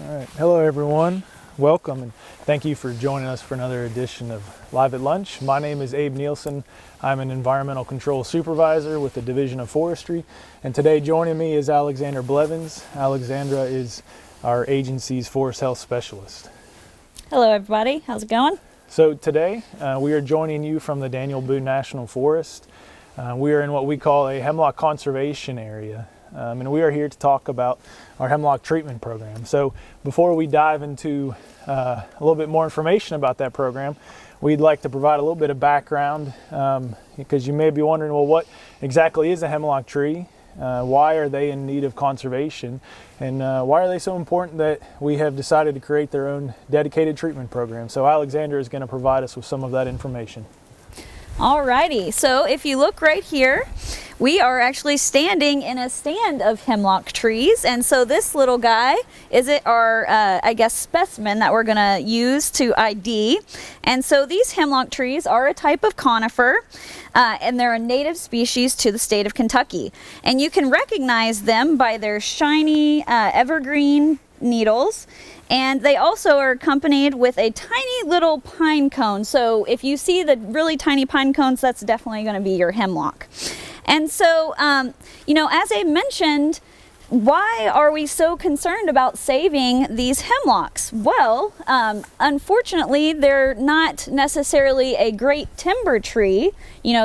All right, hello everyone. Welcome and thank you for joining us for another edition of Live at Lunch. My name is Abe Nielsen. I'm an environmental control supervisor with the Division of Forestry, and today joining me is Alexandra Blevins. Alexandra is our agency's forest health specialist. Hello everybody, how's it going? So today we are joining you from the Daniel Boone National Forest. We are in what we call a hemlock conservation area. And we are here to talk about our hemlock treatment program. So before we dive into a little bit more information about that program, we'd like to provide a little bit of background because you may be wondering, well, what exactly is a hemlock tree? Why are they in need of conservation? And why are they so important that we have decided to create their own dedicated treatment program? So Alexandra is going to provide us with some of that information. Alrighty, so if you look right here, we are actually standing in a stand of hemlock trees, and so this little guy is our, I guess, specimen that we're going to use to ID. And so these hemlock trees are a type of conifer, and they're a native species to the state of Kentucky. And you can recognize them by their shiny evergreen needles. And they also are accompanied with a tiny little pine cone. So if you see the really tiny pine cones, that's definitely going to be your hemlock. And so, as I mentioned, why are we so concerned about saving these hemlocks? Well, unfortunately, they're not necessarily a great timber tree,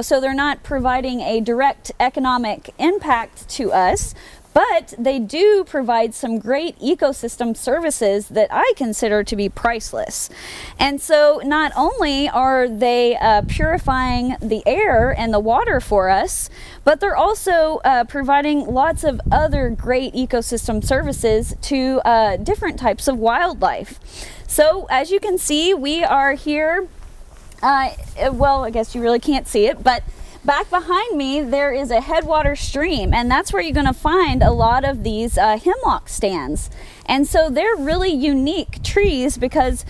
so they're not providing a direct economic impact to us. But they do provide some great ecosystem services that I consider to be priceless. And so not only are they purifying the air and the water for us, but they're also providing lots of other great ecosystem services to different types of wildlife. So as you can see, we are here, well, I guess you really can't see it, but back behind me, there is a headwater stream, and that's where you're going to find a lot of these hemlock stands. And so they're really unique trees because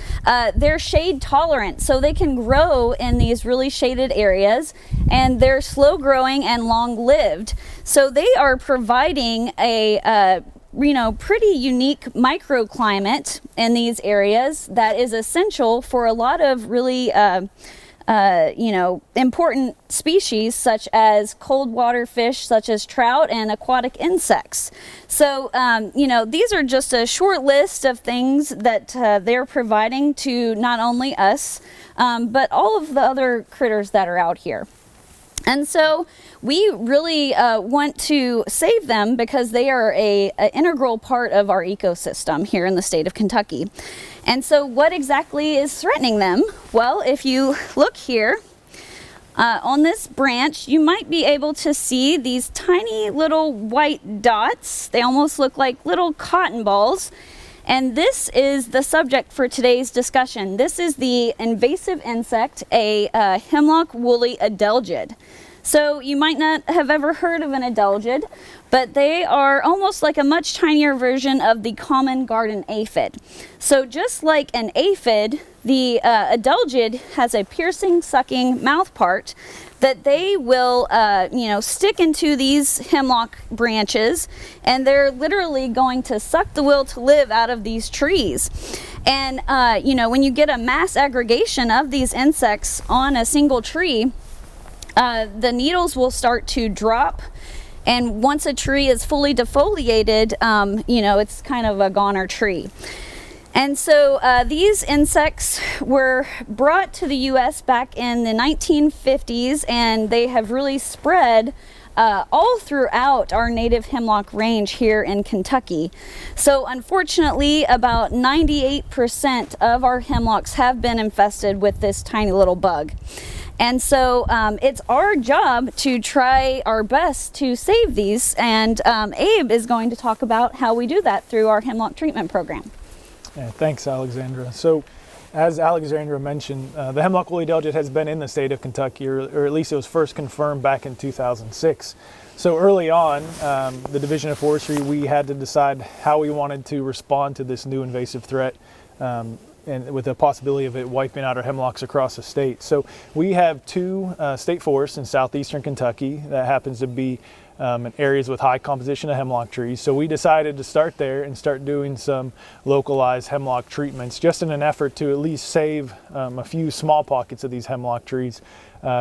they're shade tolerant, so they can grow in these really shaded areas, and they're slow growing and long lived. So they are providing a pretty unique microclimate in these areas that is essential for a lot of really important species such as cold water fish, such as trout and aquatic insects. So, these are just a short list of things that they're providing to not only us, but all of the other critters that are out here. And so we really want to save them because they are an integral part of our ecosystem here in the state of Kentucky. And so what exactly is threatening them? Well, if you look here on this branch, you might be able to see these tiny little white dots. They almost look like little cotton balls. And this is the subject for today's discussion. This is the invasive insect, a hemlock woolly adelgid. So you might not have ever heard of an adelgid, but they are almost like a much tinier version of the common garden aphid. So just like an aphid, the adelgid has a piercing, sucking mouth part that they will, stick into these hemlock branches, and they're literally going to suck the will to live out of these trees. And, when you get a mass aggregation of these insects on a single tree, the needles will start to drop, and once a tree is fully defoliated, it's kind of a goner tree. And so these insects were brought to the U.S. back in the 1950s, and they have really spread all throughout our native hemlock range here in Kentucky. So unfortunately, about 98% of our hemlocks have been infested with this tiny little bug. And so it's our job to try our best to save these, and Abe is going to talk about how we do that through our hemlock treatment program. Yeah, thanks, Alexandra. So, as Alexandra mentioned, the hemlock woolly adelgid has been in the state of Kentucky, or at least it was first confirmed back in 2006. So early on, the Division of Forestry, we had to decide how we wanted to respond to this new invasive threat. and with the possibility of it wiping out our hemlocks across the state. So we have 2 state forests in southeastern Kentucky that happens to be in areas with high composition of hemlock trees. So we decided to start there and start doing some localized hemlock treatments, just in an effort to at least save a few small pockets of these hemlock trees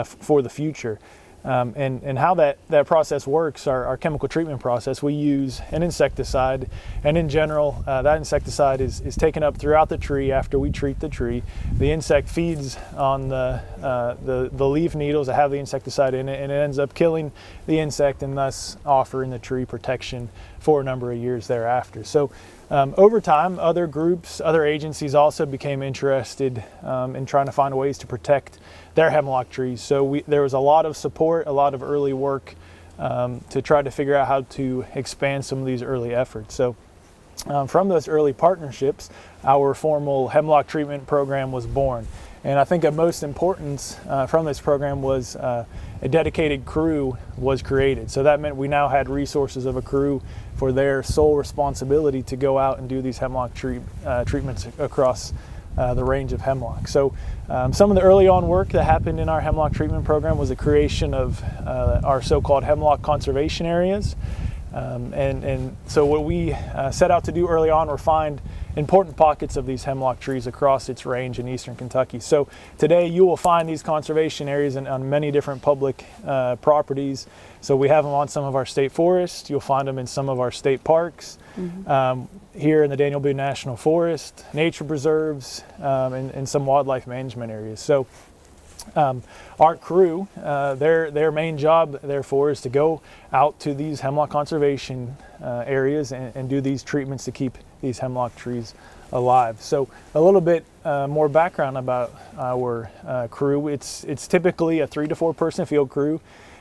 for the future. And how that process works, our chemical treatment process, we use an insecticide, and in general that insecticide is taken up throughout the tree after we treat the tree. The insect feeds on the leaf needles that have the insecticide in it, and it ends up killing the insect and thus offering the tree protection for a number of years thereafter. So over time, other groups, other agencies also became interested in trying to find ways to protect their hemlock trees. So there was a lot of support, a lot of early work to try to figure out how to expand some of these early efforts. So from those early partnerships, our formal hemlock treatment program was born. And I think of most importance from this program was a dedicated crew was created. So that meant we now had resources of a crew for their sole responsibility to go out and do these hemlock treatments across the range of hemlock. So some of the early on work that happened in our hemlock treatment program was the creation of our so-called hemlock conservation areas. And so what we set out to do early on were find important pockets of these hemlock trees across its range in eastern Kentucky. So today you will find these conservation areas on many different public properties. So we have them on some of our state forests. You'll find them in some of our state parks. Here in the Daniel Boone National Forest, nature preserves, and some wildlife management areas. So our crew, their main job therefore is to go out to these hemlock conservation areas and do these treatments to keep these hemlock trees alive. So a little bit more background about our crew. It's typically a 3 to 4 person field crew,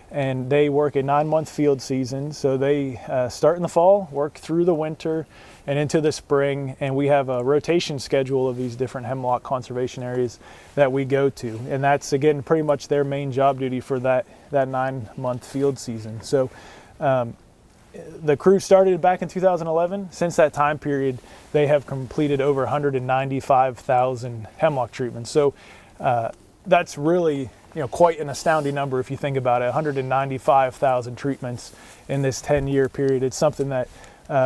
and they work a 9-month field season. So they start in the fall, work through the winter and into the spring, and we have a rotation schedule of these different hemlock conservation areas that we go to. And that's, again, pretty much their main job duty for that 9-month field season. So the crew started back in 2011. Since that time period, they have completed over 195,000 hemlock treatments. So that's really quite an astounding number if you think about it. 195,000 treatments in this 10-year period. It's something that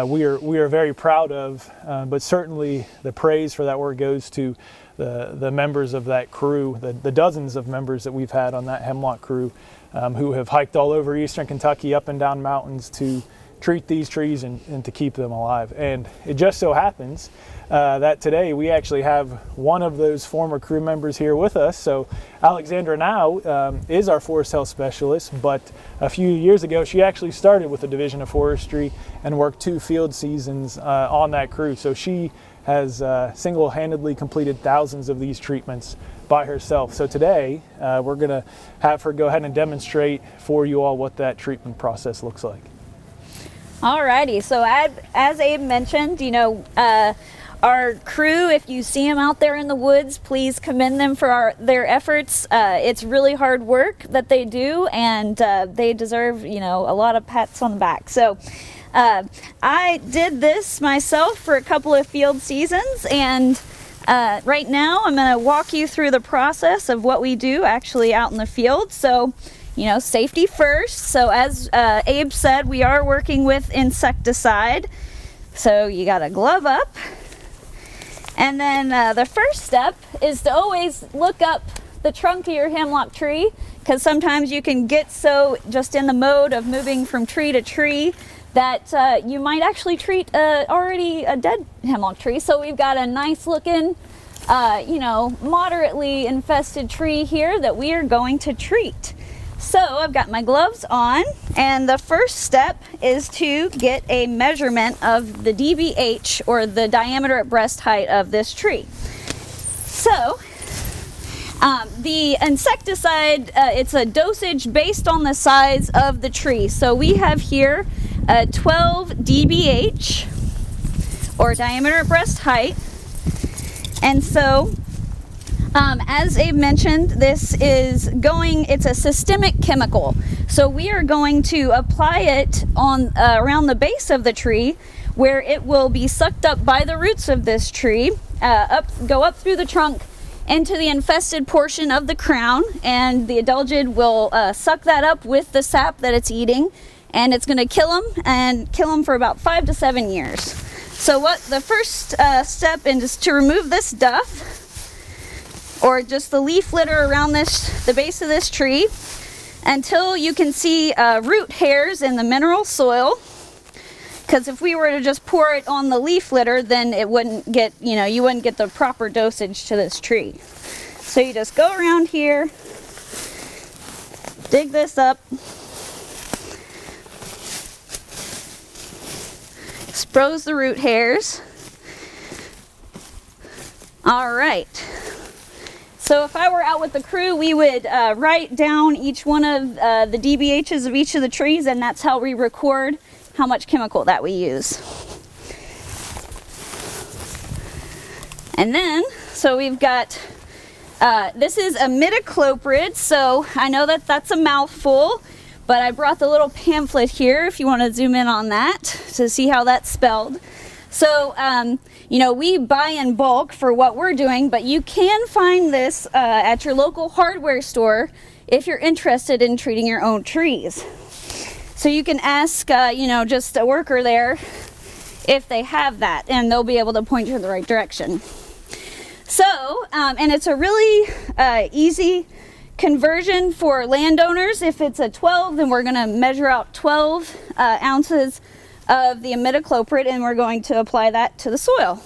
we are very proud of, but certainly the praise for that work goes to the members of that crew, the dozens of members that we've had on that hemlock crew who have hiked all over eastern Kentucky, up and down mountains to treat these trees and to keep them alive. And it just so happens that today we actually have one of those former crew members here with us. So Alexandra now is our forest health specialist, but a few years ago she actually started with the Division of Forestry and worked 2 field seasons on that crew. So she has single-handedly completed thousands of these treatments by herself. So today we're going to have her go ahead and demonstrate for you all what that treatment process looks like. Alrighty, so as Abe mentioned, our crew, if you see them out there in the woods, please commend them for their efforts. It's really hard work that they do, and they deserve, a lot of pats on the back. So I did this myself for a couple of field seasons, and right now I'm going to walk you through the process of what we do actually out in the field. So safety first. So as Abe said, we are working with insecticide. So you got to glove up. And then the first step is to always look up the trunk of your hemlock tree, because sometimes you can get so just in the mode of moving from tree to tree that you might actually treat already a dead hemlock tree. So we've got a nice looking, moderately infested tree here that we are going to treat. So I've got my gloves on, and the first step is to get a measurement of the DBH, or the diameter at breast height of this tree. So the insecticide, it's a dosage based on the size of the tree. So we have here 12 DBH, or diameter at breast height. And so as Abe mentioned, this is it's a systemic chemical. So we are going to apply it on around the base of the tree, where it will be sucked up by the roots of this tree go up through the trunk into the infested portion of the crown, and the endangered will suck that up with the sap that it's eating, and it's going to kill them for about 5 to 7 years. So what the first step is to remove this duff, or just the leaf litter around the base of this tree, until you can see root hairs in the mineral soil. Because if we were to just pour it on the leaf litter, then it wouldn't get, you wouldn't get the proper dosage to this tree. So you just go around here, dig this up, expose the root hairs. All right. So if I were out with the crew, we would write down each one of the DBHs of each of the trees, and that's how we record how much chemical that we use. And then, so we've got, this is imidacloprid, so I know that that's a mouthful, but I brought the little pamphlet here if you want to zoom in on that to see how that's spelled. So, we buy in bulk for what we're doing, but you can find this at your local hardware store if you're interested in treating your own trees. So you can ask, just a worker there if they have that, and they'll be able to point you in the right direction. So, and it's a really easy conversion for landowners. If it's a 12, then we're going to measure out 12 ounces of the imidacloprid, and we're going to apply that to the soil.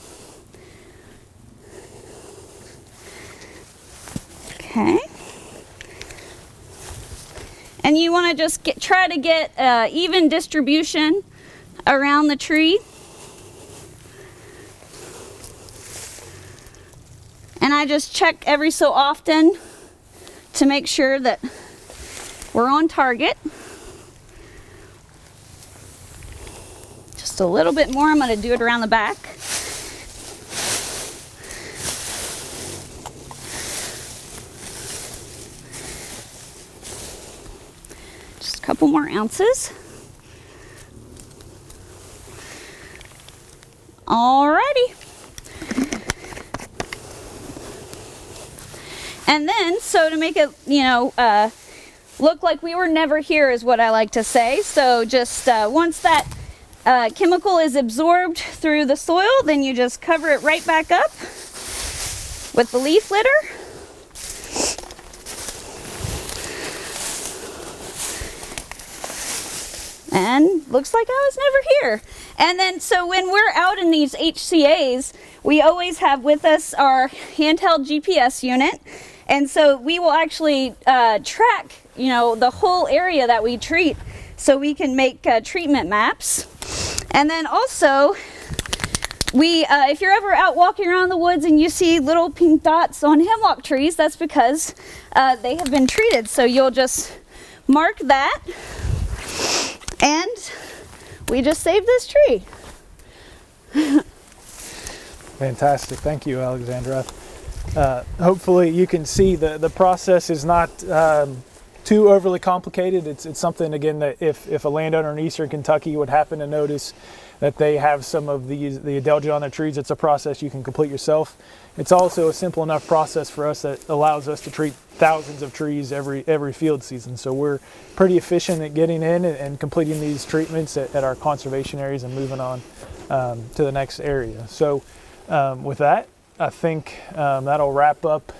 Okay. And you want to just try to get even distribution around the tree. And I just check every so often to make sure that we're on target. Just a little bit more. I'm going to do it around the back. Just a couple more ounces. Alrighty. And then, so to make it, look like we were never here is what I like to say. So just once that chemical is absorbed through the soil, then you just cover it right back up with the leaf litter. And looks like I was never here. And then, so when we're out in these HCAs, we always have with us our handheld GPS unit. And so we will actually track, the whole area that we treat, so we can make treatment maps. And then also, if you're ever out walking around the woods and you see little pink dots on hemlock trees, that's because they have been treated. So you'll just mark that, and we just saved this tree. Fantastic. Thank you, Alexandra. Hopefully you can see the process is not too overly complicated. It's something, again, that if a landowner in eastern Kentucky would happen to notice that they have some of the endangered on their trees, it's a process you can complete yourself. It's also a simple enough process for us that allows us to treat thousands of trees every field season. So we're pretty efficient at getting in and completing these treatments at our conservation areas and moving on to the next area. So with that, I think that'll wrap up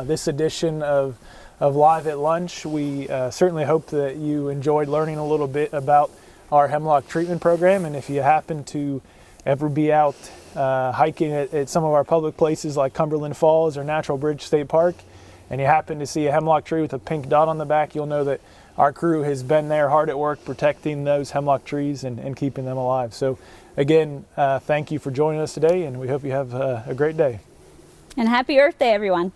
this edition of Live at Lunch. We certainly hope that you enjoyed learning a little bit about our hemlock treatment program, and if you happen to ever be out hiking at some of our public places like Cumberland Falls or Natural Bridge State Park, and you happen to see a hemlock tree with a pink dot on the back, you'll know that our crew has been there hard at work protecting those hemlock trees and keeping them alive. So again, thank you for joining us today, and we hope you have a great day. And happy Earth Day, everyone.